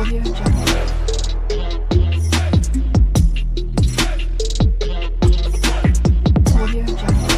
Audio Jungle. Audio Jungle.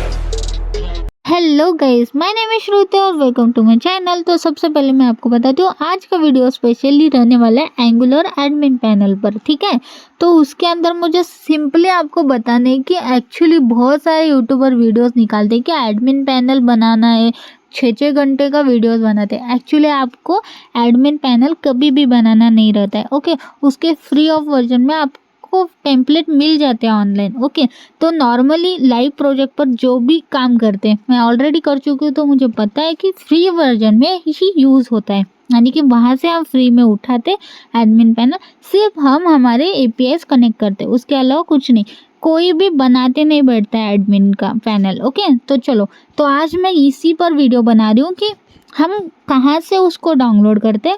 Hello guys, my name is Shruti और welcome to my channel. तो सबसे पहले मैं आपको बताती हूँ आज का वीडियो स्पेशली रहने वाला है एंगुलर एडमिन पैनल पर, ठीक है। तो उसके अंदर मुझे सिंपली आपको बताने है कि एक्चुअली बहुत सारे यूट्यूबर वीडियोस निकालते हैं कि एडमिन पैनल बनाना है, 6 घंटे का वीडियोस बनाते हैं। एक्चुअली आपको एडमिन पैनल कभी भी बनाना नहीं रहता है, ओके। उसके फ्री ऑफ वर्जन में आप को टेम्पलेट मिल जाते हैं ऑनलाइन, ओके। तो नॉर्मली लाइव प्रोजेक्ट पर जो भी काम करते हैं मैं ऑलरेडी कर चुकी हूँ, तो मुझे पता है कि फ्री वर्जन में ही यूज़ होता है, यानी कि वहाँ से हम फ्री में उठाते एडमिन पैनल। सिर्फ हम हमारे एपीआईज कनेक्ट करते, उसके अलावा कुछ नहीं, कोई भी बनाते नहीं बैठता है एडमिन का पैनल, ओके। तो चलो, तो आज मैं इसी पर वीडियो बना रही हूँ कि हम कहाँ से उसको डाउनलोड करते,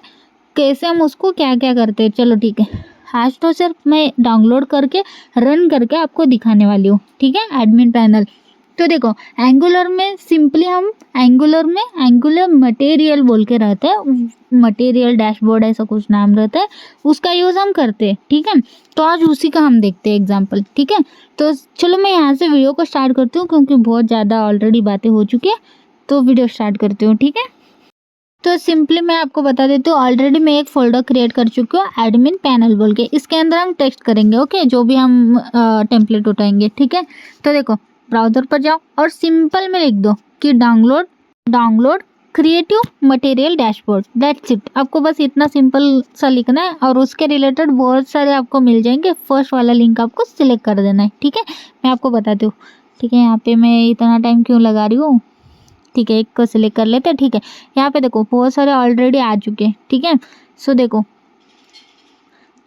कैसे हम उसको क्या क्या करते हैं। चलो ठीक है, आज तो सिर्फ मैं डाउनलोड करके रन करके आपको दिखाने वाली हूँ, ठीक है, एडमिन पैनल। तो देखो, एंगुलर में सिंपली हम एंगुलर मटेरियल बोल के रहता है, मटेरियल डैशबोर्ड ऐसा कुछ नाम रहता है, उसका यूज़ हम करते हैं, ठीक है। तो आज उसी का हम देखते हैं एग्जाम्पल, ठीक है। तो चलो मैं यहाँ से वीडियो को स्टार्ट करती हूँ क्योंकि बहुत ज़्यादा ऑलरेडी बातें हो चुकी है, तो वीडियो स्टार्ट करती हूँ, ठीक है। तो सिंपली मैं आपको बता देती हूँ, ऑलरेडी मैं एक फ़ोल्डर क्रिएट कर चुकी हूँ एडमिन पैनल बोल के। इसके अंदर हम टेक्स्ट करेंगे, ओके, जो भी हम टेम्पलेट उठाएंगे, ठीक है। तो देखो, ब्राउज़र पर जाओ और सिंपल में लिख दो कि download creative material dashboard, that's it. आपको बस इतना सिंपल सा लिखना है और उसके रिलेटेड बहुत सारे आपको मिल जाएंगे। फर्स्ट वाला लिंक आपको सिलेक्ट कर देना है, ठीक है। मैं आपको बताती हूँ, ठीक है। यहाँ पे मैं इतना टाइम क्यों लगा रही हूँ, ठीक है, एक को सिलेक्ट कर लेते हैं, ठीक है। यहाँ पे देखो बहुत सारे ऑलरेडी आ चुके हैं, ठीक है। सो देखो,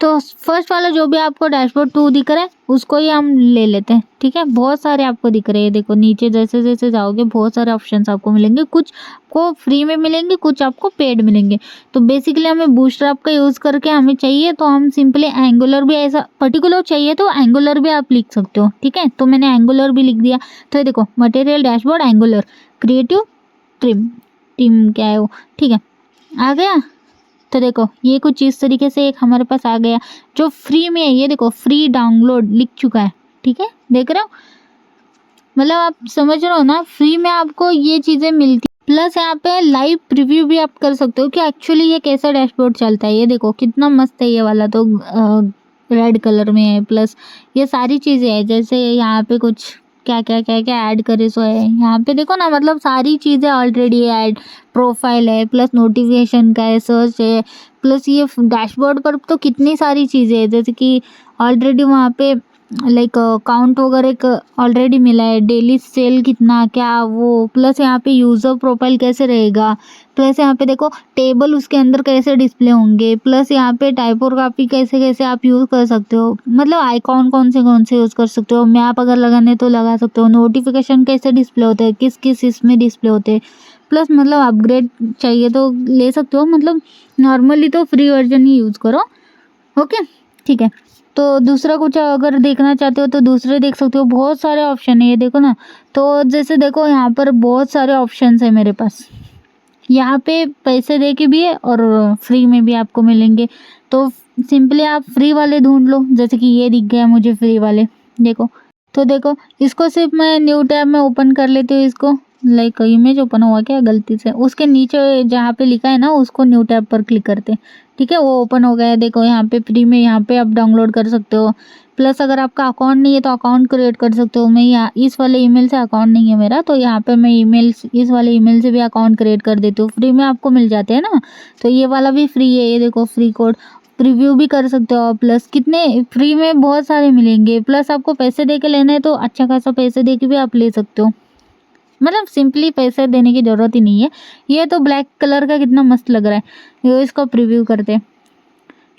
तो फर्स्ट वाला जो भी आपको डैशबोर्ड 2 दिख रहा है उसको ही हम ले लेते हैं, ठीक है। बहुत सारे आपको दिख रहे हैं, देखो नीचे जैसे जैसे जाओगे बहुत सारे ऑप्शंस आपको मिलेंगे, कुछ को फ्री में मिलेंगे, कुछ आपको पेड मिलेंगे। तो बेसिकली हमें बूटस्ट्रैप का यूज़ करके हमें चाहिए तो हम सिंपली एंगुलर भी, ऐसा पर्टिकुलर चाहिए तो एंगुलर भी आप लिख सकते हो, ठीक है। तो मैंने एंगुलर भी लिख दिया। तो ये देखो, material dashboard angular creative team क्या है वो, ठीक है, आ गया। तो देखो ये कुछ इस तरीके से एक हमारे पास आ गया जो फ्री में है। ये देखो फ्री डाउनलोड लिख चुका है, ठीक है, देख रहे हो, मतलब आप समझ रहे हो ना, फ्री में आपको ये चीज़ें मिलती। प्लस यहाँ पे लाइव प्रीव्यू भी आप कर सकते हो कि एक्चुअली ये कैसा डैशबोर्ड चलता है। ये देखो कितना मस्त है, ये वाला तो रेड कलर में है। प्लस ये सारी चीज़ें हैं, जैसे यहाँ पे कुछ क्या क्या क्या क्या ऐड करे सो है, यहाँ पे देखो ना, मतलब सारी चीज़ें ऑलरेडी ऐड, प्रोफाइल है, प्लस नोटिफिकेशन का है, सर्च है, प्लस ये डैशबोर्ड पर तो कितनी सारी चीज़ें हैं, जैसे कि ऑलरेडी वहाँ पे लाइक काउंट वगैरह ऑलरेडी मिला है, डेली सेल कितना क्या वो, प्लस यहाँ पे यूज़र प्रोफाइल कैसे रहेगा, प्लस यहाँ पे देखो टेबल उसके अंदर कैसे डिस्प्ले होंगे, प्लस यहाँ पे टाइपोग्राफी कैसे कैसे आप यूज़ कर सकते हो, मतलब आइकॉन कौन से यूज़ कर सकते हो, मैप अगर लगाने तो लगा सकते हो, नोटिफिकेशन कैसे डिस्प्ले होते हैं, किस किस इसमें डिस्प्ले होते हैं। प्लस मतलब अपग्रेड चाहिए तो ले सकते हो, मतलब नॉर्मली तो फ्री वर्जन ही यूज़ करो, ओके, ठीक है। तो दूसरा कुछ अगर देखना चाहते हो तो दूसरे देख सकते हो, बहुत सारे ऑप्शन है, ये देखो ना। तो जैसे देखो यहाँ पर बहुत सारे ऑप्शंस है मेरे पास, यहाँ पे पैसे दे के भी है और फ्री में भी आपको मिलेंगे। तो सिंपली आप फ्री वाले ढूंढ लो, जैसे कि ये दिख गया मुझे फ्री वाले, देखो। तो देखो इसको सिर्फ मैं न्यू टैब में ओपन कर लेती हूँ, इसको लाइक इमेज ओपन हुआ क्या गलती से, उसके नीचे जहाँ पे लिखा है ना उसको न्यू टैब पर क्लिक करते हैं, ठीक है, वो ओपन हो गया है। देखो यहाँ पे फ्री में, यहाँ पे आप डाउनलोड कर सकते हो। प्लस अगर आपका अकाउंट नहीं है तो अकाउंट क्रिएट कर सकते हो। मैं यहाँ इस वाले ईमेल से, अकाउंट नहीं है मेरा, तो यहाँ पे मैं ईमेल इस वाले ईमेल से भी अकाउंट क्रिएट कर देती हूँ, फ्री में आपको मिल जाते हैं ना। तो ये वाला भी फ्री है, ये देखो फ्री कोड, प्रीव्यू भी कर सकते हो। प्लस कितने फ्री में बहुत सारे मिलेंगे, प्लस आपको पैसे दे के लेना है तो अच्छा खासा पैसे दे के भी आप ले सकते हो, मतलब सिंपली पैसे देने की ज़रूरत ही नहीं है। ये तो ब्लैक कलर का कितना मस्त लग रहा है, ये इसका प्रीव्यू करते हैं,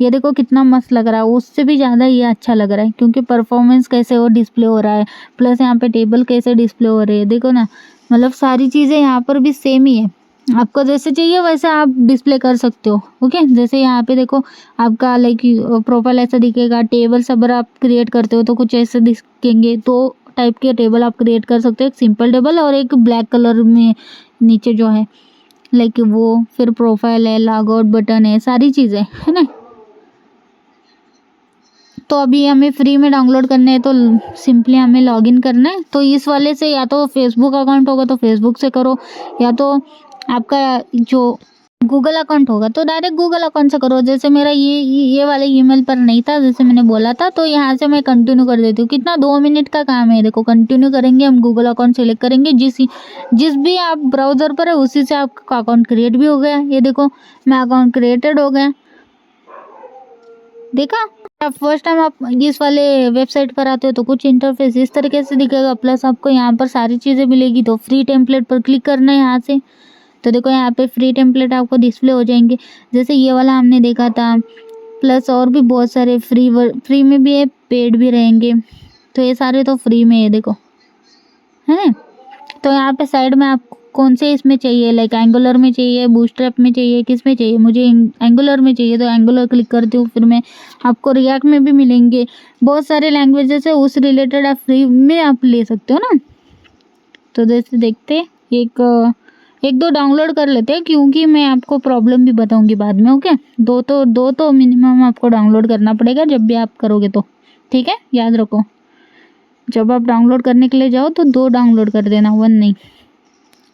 ये देखो कितना मस्त लग रहा है, उससे भी ज़्यादा ये अच्छा लग रहा है क्योंकि परफॉर्मेंस कैसे वो डिस्प्ले हो रहा है, प्लस यहाँ पे टेबल कैसे डिस्प्ले हो रही है, देखो ना, मतलब सारी चीज़ें यहाँ पर भी सेम ही है। आपको जैसे चाहिए वैसे आप डिस्प्ले कर सकते हो, ओके। जैसे यहाँ पे देखो आपका लाइक प्रोफाइल ऐसा दिखेगा, टेबल सब आप क्रिएट करते हो तो कुछ ऐसे दिखेंगे, दो टाइप के टेबल आप क्रिएट कर सकते हो, एक सिंपल टेबल और एक ब्लैक कलर में नीचे जो है लाइक वो, फिर प्रोफाइल है, लॉग आउट बटन है, सारी चीज़ें है ना। तो अभी हमें फ्री में डाउनलोड करने हैं तो सिंपली हमें लॉगिन करना है। तो इस वाले से या तो फेसबुक अकाउंट होगा तो फेसबुक से करो, या तो आपका जो गूगल अकाउंट होगा तो डायरेक्ट गूगल अकाउंट से करो। जैसे मेरा ये वाले ईमेल पर नहीं था जैसे मैंने बोला था, तो यहाँ से मैं कंटिन्यू कर देती हूँ। कितना 2 मिनट का काम है। देखो कंटिन्यू करेंगे, हम गूगल अकाउंट सेलेक्ट करेंगे, जिस भी आप ब्राउज़र पर है उसी से आपका अकाउंट क्रिएट भी हो गया। ये देखो मैं अकाउंट क्रिएटेड हो गया, देखा। आप फर्स्ट टाइम आप इस वाले वेबसाइट पर आते हो तो कुछ इंटरफेस इस तरीके से दिखेगा, प्लस आपको यहाँ पर सारी चीज़ें मिलेगी। तो फ्री टेम्पलेट पर क्लिक करना है यहाँ से। तो देखो यहाँ पे फ्री टेम्पलेट आपको डिस्प्ले हो जाएंगे, जैसे ये वाला हमने देखा था, प्लस और भी बहुत सारे फ्री में भी है, पेड भी रहेंगे। तो ये सारे तो फ्री में है, देखो है। तो यहाँ पे साइड में आपको कौन से इसमें चाहिए, लाइक एंगुलर में चाहिए, बूटस्ट्रैप में चाहिए, किस में चाहिए, मुझे एंगुलर में चाहिए तो एंगुलर क्लिक करती हूँ। फिर मैं आपको रिएक्ट में भी मिलेंगे, बहुत सारे लैंग्वेजेस है, उस रिलेटेड आप फ्री में आप ले सकते हो ना। तो जैसे देखते एक दो डाउनलोड कर लेते हैं, क्योंकि मैं आपको प्रॉब्लम भी बताऊंगी बाद में। ओके, दो तो मिनिमम आपको डाउनलोड करना पड़ेगा जब भी आप करोगे तो, ठीक है, याद रखो। जब आप डाउनलोड करने के लिए जाओ तो 2 डाउनलोड कर देना, 1 नहीं,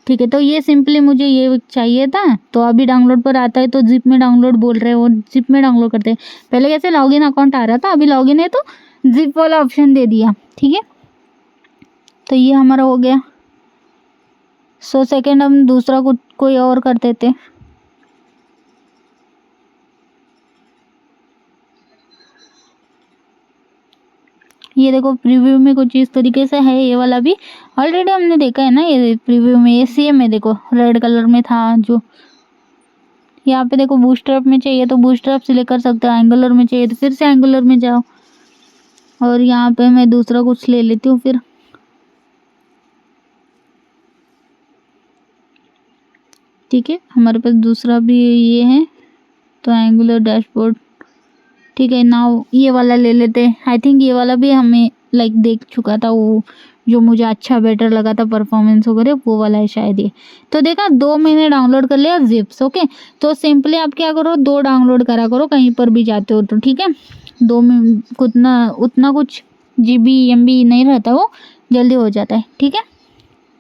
ठीक है। तो ये सिंपली मुझे ये चाहिए था, तो अभी डाउनलोड पर आता है तो जिप में डाउनलोड बोल रहे हो, जिप में डाउनलोड करते हैं। पहले कैसे लॉगिन अकाउंट आ रहा था, अभी लॉगिन है तो जिप वाला ऑप्शन दे दिया, ठीक है। तो ये हमारा हो गया। सेकेंड हम दूसरा कोई और कर देते। ये देखो प्रीव्यू में कुछ इस तरीके से है, ये वाला भी ऑलरेडी हमने देखा है ना, ये प्रीव्यू में ये सेम है, देखो रेड कलर में था जो। यहाँ पे देखो बूटस्ट्रैप में चाहिए तो बूटस्ट्रैप सिलेक्ट कर सकते हो, एंगुलर में चाहिए तो फिर से एंगुलर में जाओ। और यहाँ पे मैं दूसरा कुछ ले लेती हूँ फिर, ठीक है। हमारे पास दूसरा भी ये है, तो एंगुलर डैशबोर्ड, ठीक है। नाउ ये वाला ले लेते हैं। आई थिंक ये वाला भी हमें लाइक देख चुका था, वो जो मुझे अच्छा बेटर लगा था परफॉर्मेंस वगैरह, वो वाला है शायद ये। तो देखा 2 महीने डाउनलोड कर लिया जिप्स। ओके, तो सिंपली आप क्या करो, 2 डाउनलोड करा करो कहीं पर भी जाते हो तो, ठीक है। 2 में उतना कुछ GB MB नहीं रहता, वो जल्दी हो जाता है, ठीक है,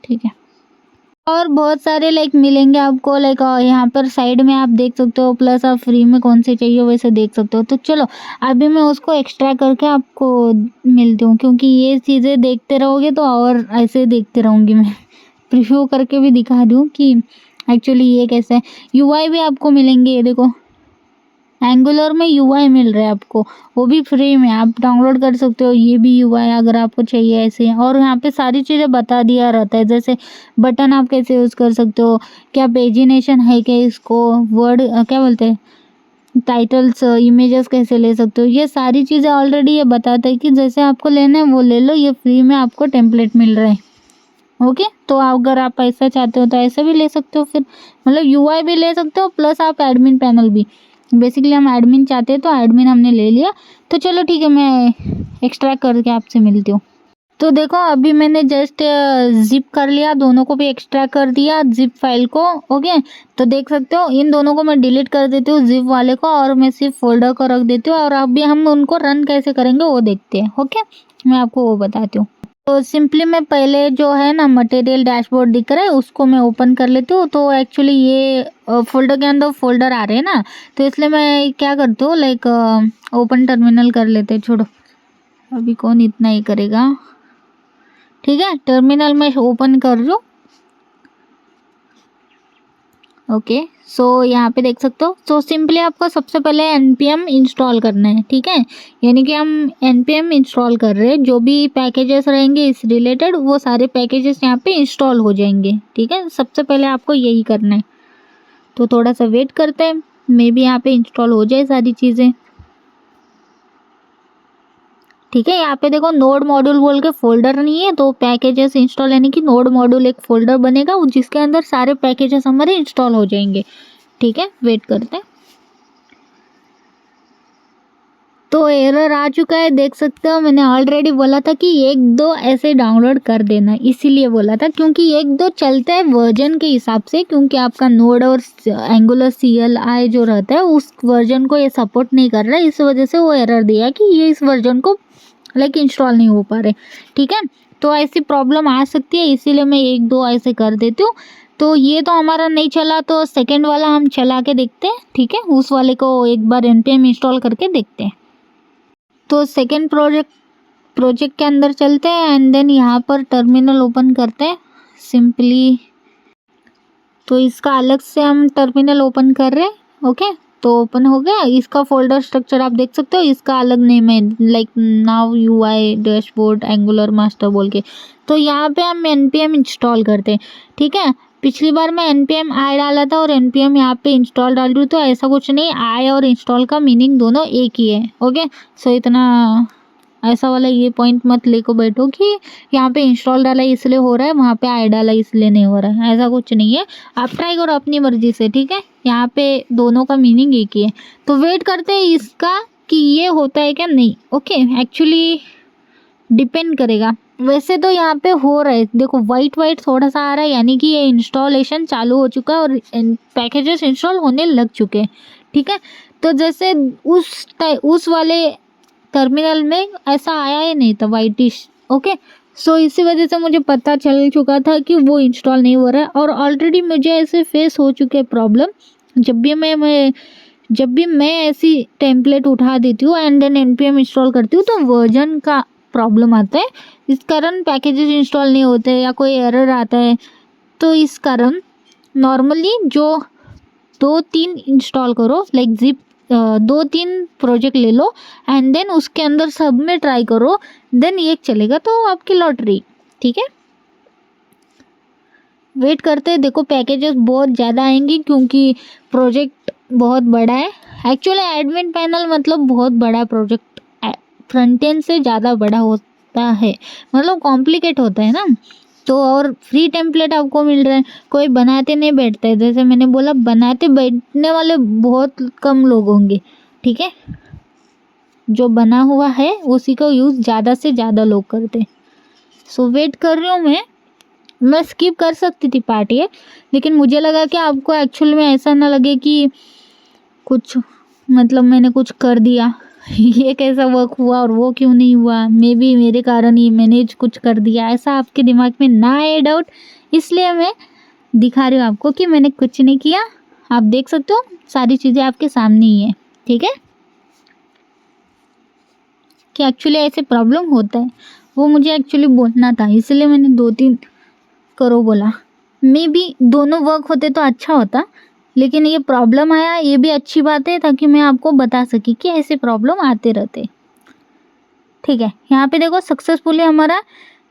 ठीक है। और बहुत सारे लाइक मिलेंगे आपको, लाइक यहाँ पर साइड में आप देख सकते हो, प्लस आप फ्री में कौन से चाहिए वैसे देख सकते हो। तो चलो अभी मैं उसको एक्स्ट्रा करके आपको मिलती हूँ, क्योंकि ये चीज़ें देखते रहोगे तो और ऐसे देखते रहूँगी मैं। प्रीव्यू करके भी दिखा दूँ कि एक्चुअली ये कैसा है। UI भी आपको मिलेंगे, ये देखो एंगुलर में UI मिल रहा है आपको, वो भी फ्री में, आप डाउनलोड कर सकते हो ये भी UI अगर आपको चाहिए ऐसे। और यहाँ पे सारी चीज़ें बता दिया रहता है, जैसे बटन आप कैसे यूज़ कर सकते हो, क्या पेजिनेशन है क्या, इसको वर्ड क्या बोलते हैं, टाइटल्स इमेजेस कैसे ले सकते हो, ये सारी चीज़ें ऑलरेडी ये बताता है कि जैसे आपको लेना है वो ले लो, ये फ्री में आपको टेम्पलेट मिल रहा है। ओके, तो अगर आप ऐसा चाहते हो तो ऐसा भी ले सकते हो, फिर मतलब UI भी ले सकते हो, प्लस आप एडमिन पैनल भी। बेसिकली हम एडमिन चाहते हैं तो एडमिन हमने ले लिया। तो चलो ठीक है, मैं एक्सट्रैक्ट करके आपसे मिलती हूँ। तो देखो अभी मैंने जस्ट जिप कर लिया, दोनों को भी एक्सट्रैक्ट कर दिया जिप फाइल को। ओके, तो देख सकते हो इन दोनों को मैं डिलीट कर देती हूँ, जिप वाले को, और मैं सिर्फ फोल्डर को रख देती हूँ। और अभी हम उनको रन कैसे करेंगे वो देखते हैं। ओके, मैं आपको वो बताती हूँ। तो सिंपली मैं पहले जो है ना मटेरियल डैशबोर्ड दिख रहा है उसको मैं ओपन कर लेती हूँ। तो एक्चुअली ये फोल्डर के अंदर फोल्डर आ रहे हैं ना, तो इसलिए मैं क्या करती हूँ, लाइक ओपन टर्मिनल कर लेते हैं। छोड़ो, अभी कौन इतना ही करेगा, ठीक है। टर्मिनल में ओपन कर लो। ओके, सो यहाँ पे देख सकते हो। तो सिंपली आपको सबसे पहले npm इंस्टॉल करना है, ठीक है। यानी कि हम npm इंस्टॉल कर रहे हैं, जो भी पैकेजेस रहेंगे इस रिलेटेड वो सारे पैकेजेस यहाँ पे इंस्टॉल हो जाएंगे, ठीक है। सबसे पहले आपको यही करना है। तो थोड़ा सा वेट करते हैं, मे बी यहाँ पे इंस्टॉल हो जाए सारी चीज़ें, ठीक है। यहाँ पे देखो नोड मॉड्यूल बोल के फोल्डर नहीं है, तो पैकेजेस इंस्टॉल यानी कि नोड मॉड्यूल एक फोल्डर बनेगा जिसके अंदर सारे पैकेजेस हमारे इंस्टॉल हो जाएंगे, ठीक है। वेट करते हैं। तो तो एरर आ चुका है, देख सकते हो। मैंने ऑलरेडी बोला था कि 1-2 ऐसे डाउनलोड कर देना, इसीलिए बोला था, क्योंकि 1-2 चलते हैं वर्जन के हिसाब से, क्योंकि आपका नोड और एंगुलर CLI जो रहता है उस वर्जन को ये सपोर्ट नहीं कर रहा है, इस वजह से वो एरर दिया कि ये इस वर्जन को इंस्टॉल नहीं हो पा रहे। ठीक है, तो ऐसी प्रॉब्लम आ सकती है, इसीलिए मैं 1-2 ऐसे कर देती हूँ। तो ये तो हमारा नहीं चला, तो सेकेंड वाला हम चला के देखते हैं। ठीक है, उस वाले को एक बार npm इंस्टॉल करके देखते हैं। तो सेकेंड प्रोजेक्ट के अंदर चलते हैं एंड देन यहाँ पर टर्मिनल ओपन करते हैं सिंपली। तो इसका अलग से हम टर्मिनल ओपन कर रहे हैं। ओके, तो ओपन हो गया। इसका फोल्डर स्ट्रक्चर आप देख सकते हो, इसका अलग नेम है, like now UI dashboard angular master बोल के। तो यहाँ पे हम npm इंस्टॉल करते हैं। ठीक है, पिछली बार मैं npm i डाला था और npm यहाँ पे इंस्टॉल डाल रही हूँ, तो ऐसा कुछ नहीं, i और इंस्टॉल का मीनिंग दोनों एक ही है। ओके, सो इतना ऐसा वाला ये पॉइंट मत लेको बैठो कि यहाँ पे इंस्टॉल डाला इसलिए हो रहा है, वहाँ पे आई डाला इसलिए नहीं हो रहा है, ऐसा कुछ नहीं है। आप ट्राई करो अपनी मर्जी से। ठीक है, यहाँ पे दोनों का मीनिंग एक ही है। तो वेट करते हैं इसका कि ये होता है क्या नहीं। ओके, एक्चुअली डिपेंड करेगा। वैसे तो यहाँ पे हो रहा है, देखो वाइट थोड़ा सा आ रहा है, यानी कि ये इंस्टॉलेशन चालू हो चुका है और पैकेजेस इंस्टॉल होने लग चुके हैं। ठीक है, तो जैसे उस वाले टर्मिनल में ऐसा आया ही नहीं था वाइटिश। ओके, सो इसी वजह से मुझे पता चल चुका था कि वो इंस्टॉल नहीं हो रहा है, और ऑलरेडी मुझे ऐसे फेस हो चुके प्रॉब्लम। जब भी मैं ऐसी टेम्पलेट उठा देती हूँ एंड देन npm इंस्टॉल करती हूँ, तो वर्जन का प्रॉब्लम आता है, इस कारण पैकेजेस इंस्टॉल नहीं होते या कोई एरर आता है। तो इस कारण नॉर्मली जो 2-3 इंस्टॉल करो, लाइक जिप 2-3 प्रोजेक्ट ले लो एंड देन उसके अंदर सब में ट्राई करो, देन एक चलेगा तो आपकी लॉटरी। ठीक है, वेट करते हैं। देखो पैकेजेस बहुत ज़्यादा आएंगे क्योंकि प्रोजेक्ट बहुत बड़ा है। एक्चुअली एडमिन पैनल मतलब बहुत बड़ा प्रोजेक्ट, फ्रंट एंड से ज़्यादा बड़ा होता है, मतलब कॉम्प्लिकेट होता है ना। तो और फ्री टेम्पलेट आपको मिल रहा है, कोई बनाते नहीं बैठता है, जैसे मैंने बोला बनाते बैठने वाले बहुत कम लोग होंगे। ठीक है, जो बना हुआ है उसी का यूज़ ज़्यादा से ज़्यादा लोग करते हैं। सो वेट कर रही हूँ मैं स्किप कर सकती थी पार्ट ये, लेकिन मुझे लगा कि आपको एक्चुअल में ऐसा ना लगे कि कुछ मतलब मैंने कुछ कर दिया ये कैसा वर्क हुआ और वो क्यों नहीं हुआ, मे बी मेरे कारण ही मैंने कुछ कर दिया, ऐसा आपके दिमाग में ना आए डाउट। इसलिए मैं दिखा रही हूँ आपको कि मैंने कुछ नहीं किया। आप देख सकते हो सारी चीज़ें आपके सामने ही है। ठीक है, कि एक्चुअली ऐसे प्रॉब्लम होता है, वो मुझे एक्चुअली बोलना था, इसलिए मैंने 2-3 करो बोला। मे बी दोनों वर्क होते तो अच्छा होता, लेकिन ये प्रॉब्लम आया, ये भी अच्छी बात है, ताकि मैं आपको बता सकी कि ऐसे प्रॉब्लम आते रहते। ठीक है, यहाँ पे देखो सक्सेसफुली हमारा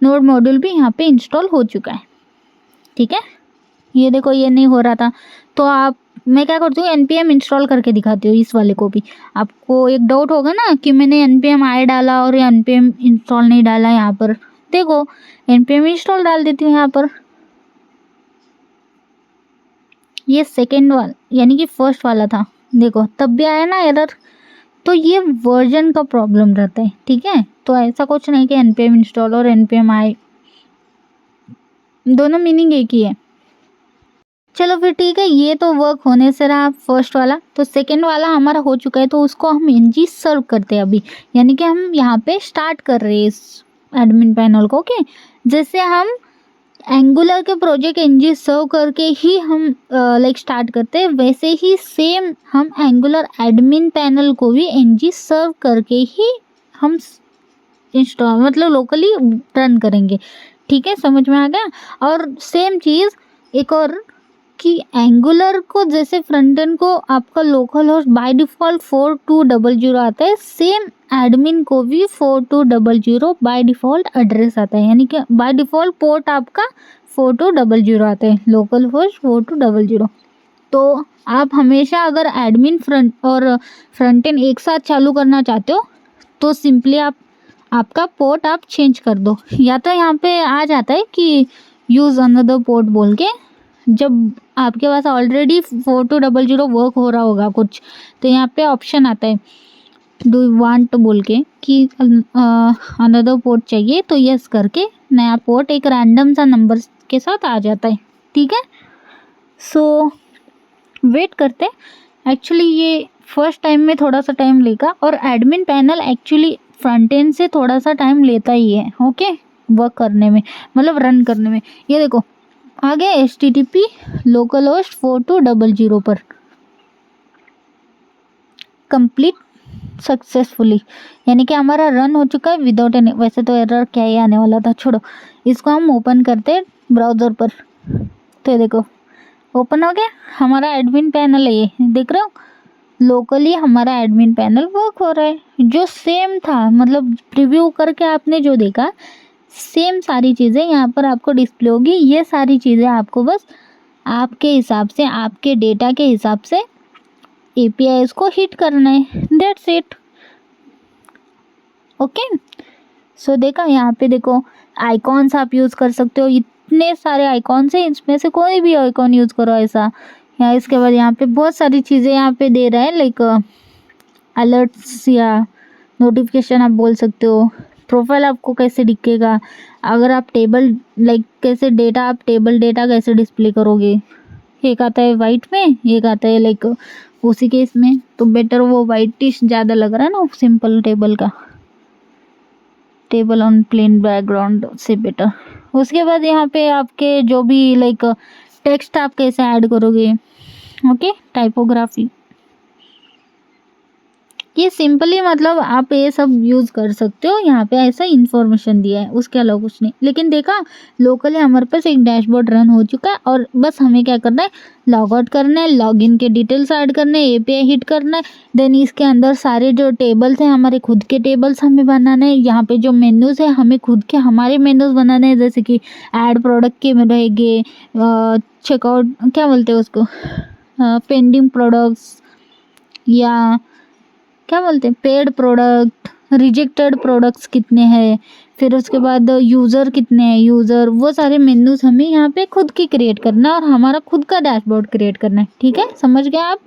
नोड मॉड्यूल भी यहाँ पे इंस्टॉल हो चुका है। ठीक है, ये देखो ये नहीं हो रहा था, तो मैं क्या करती हूँ npm इंस्टॉल करके दिखाती हूँ इस वाले को भी। आपको एक डाउट होगा ना कि मैंने npm i डाला और npm इंस्टॉल नहीं डाला। यहाँ पर देखो npm इंस्टॉल डाल देती हूँ यहाँ पर। ये सेकेंड वाला यानी कि फर्स्ट वाला था, देखो तब भी आया ना एरर। तो ये वर्जन का प्रॉब्लम रहता है। ठीक है, तो ऐसा कुछ नहीं कि npm इंस्टॉल और npm i दोनों मीनिंग एक ही है। चलो फिर ठीक है, ये तो वर्क होने से रहा फर्स्ट वाला। तो सेकेंड वाला हमारा हो चुका है, तो उसको हम ng सर्व करते हैं अभी, यानी कि हम यहाँ पे स्टार्ट कर रहे हैं इस एडमिन पैनल को। ओके, जैसे हम एंगुलर के प्रोजेक्ट ng सर्व करके ही हम स्टार्ट करते हैं, वैसे ही सेम हम एंगुलर एडमिन पैनल को भी ng सर्व करके ही हम इंस्टॉल मतलब लोकली रन करेंगे। ठीक है, समझ में आ गया। और सेम चीज़ एक और कि एंगुलर को जैसे फ्रंट एंड को आपका लोकल होस्ट बाय डिफ़ॉल्ट 4200 आता है, सेम एडमिन को भी 4200 बाय डिफ़ॉल्ट एड्रेस आता है, यानी कि बाय डिफ़ॉल्ट पोर्ट आपका 4200 आता है, लोकल होस्ट 4200। तो आप हमेशा अगर एडमिन फ्रंट एंड एक साथ चालू करना चाहते हो तो सिंपली आपका पोर्ट आप चेंज कर दो, या तो यहाँ पे आ जाता है कि यूज़ अनदर पोर्ट बोल के। जब आपके पास ऑलरेडी 4200 वर्क हो रहा होगा कुछ, तो यहाँ पे ऑप्शन आता है डू यू वांट बोल के कि अनदर पोर्ट चाहिए तो यस करके नया पोर्ट एक रैंडम सा नंबर के साथ आ जाता है। ठीक है, सो वेट करते। एक्चुअली ये फर्स्ट टाइम में थोड़ा सा टाइम लेगा और admin panel actually front end से थोड़ा सा टाइम लेता ही है। ओके, वर्क करने में, मतलब रन करने में। ये देखो आ गया HTTP लोकल होस्ट 4200 पर कंप्लीट सक्सेसफुली, यानी कि हमारा रन हो चुका है विदाउट एनी। वैसे तो एरर क्या ही आने वाला था, छोड़ो। इसको हम ओपन करते हैं ब्राउज़र पर। तो ये देखो ओपन हो गया, हमारा एडमिन पैनल है ये, देख रहे हो। लोकली हमारा एडमिन पैनल वर्क हो रहा है, जो सेम था, मतलब प्रीव्यू करके आपने जो देखा सेम सारी चीज़ें यहाँ पर आपको डिस्प्ले होगी। ये सारी चीज़ें आपको बस आपके हिसाब से, आपके डेटा के हिसाब से APIs को हिट करना है, दैट्स इट। ओके, सो देखा यहाँ पे देखो आइकॉन्स आप यूज़ कर सकते हो, इतने सारे आइकॉन्स हैं, इसमें से कोई भी आइकॉन यूज़ करो ऐसा। या इसके बाद यहाँ पे बहुत सारी चीज़ें यहाँ पे दे रहा है, लाइक अलर्ट्स या नोटिफिकेशन आप बोल सकते हो। प्रोफाइल आपको कैसे दिखेगा, अगर आप टेबल लाइक कैसे डेटा, आप टेबल डेटा कैसे डिस्प्ले करोगे। एक आता है वाइट में, एक आता है लाइक उसी केस में तो बेटर वो वाइटिश ज़्यादा लग रहा है ना, सिंपल टेबल का, टेबल ऑन प्लेन बैकग्राउंड से बेटर। उसके बाद यहाँ पे आपके जो भी लाइक टेक्स्ट आप कैसे ऐड करोगे। ओके, टाइपोग्राफी, ये सिंपली मतलब आप ये सब यूज़ कर सकते हो। यहाँ पे ऐसा इन्फॉर्मेशन दिया है, उसके अलावा कुछ नहीं। लेकिन देखा लोकली हमारे पास एक डैशबोर्ड रन हो चुका है और बस हमें क्या करना है, लॉग आउट करना है, लॉगिन के डिटेल्स ऐड करने हैं, API हिट करना है। देन इसके अंदर सारे जो टेबल्स हैं हमारे खुद के टेबल्स हमें बनाने हैं। यहाँ पे जो मेन्यूज़ है हमें खुद के हमारे मेन्यूज़ बनाने हैं, जैसे कि ऐड प्रोडक्ट के में रहेंगे, चेकआउट क्या बोलते हैं उसको, पेंडिंग प्रोडक्ट्स, या क्या बोलते हैं पेड प्रोडक्ट, रिजेक्टेड प्रोडक्ट्स कितने हैं, फिर उसके बाद यूज़र कितने हैं, यूज़र, वो सारे मेन्यूज़ हमें यहाँ पे खुद की क्रिएट करना है और हमारा खुद का डैशबोर्ड क्रिएट करना है। ठीक है, समझ गए आप।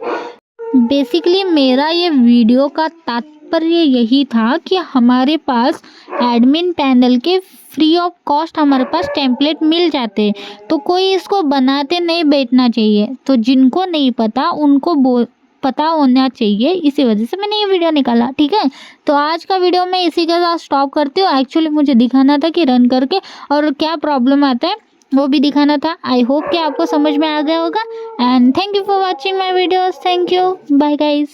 बेसिकली मेरा ये वीडियो का तात्पर्य यही था कि हमारे पास एडमिन पैनल के फ्री ऑफ कॉस्ट हमारे पास टेम्पलेट मिल जाते हैं, तो कोई इसको बनाते नहीं बैठना चाहिए। तो जिनको नहीं पता उनको पता होना चाहिए, इसी वजह से मैंने ये वीडियो निकाला। ठीक है, तो आज का वीडियो मैं इसी के साथ स्टॉप करती हूँ। एक्चुअली मुझे दिखाना था कि रन करके और क्या प्रॉब्लम आता है वो भी दिखाना था। आई होप कि आपको समझ में आ गया होगा। And thank you for watching my videos. Thank you, bye guys.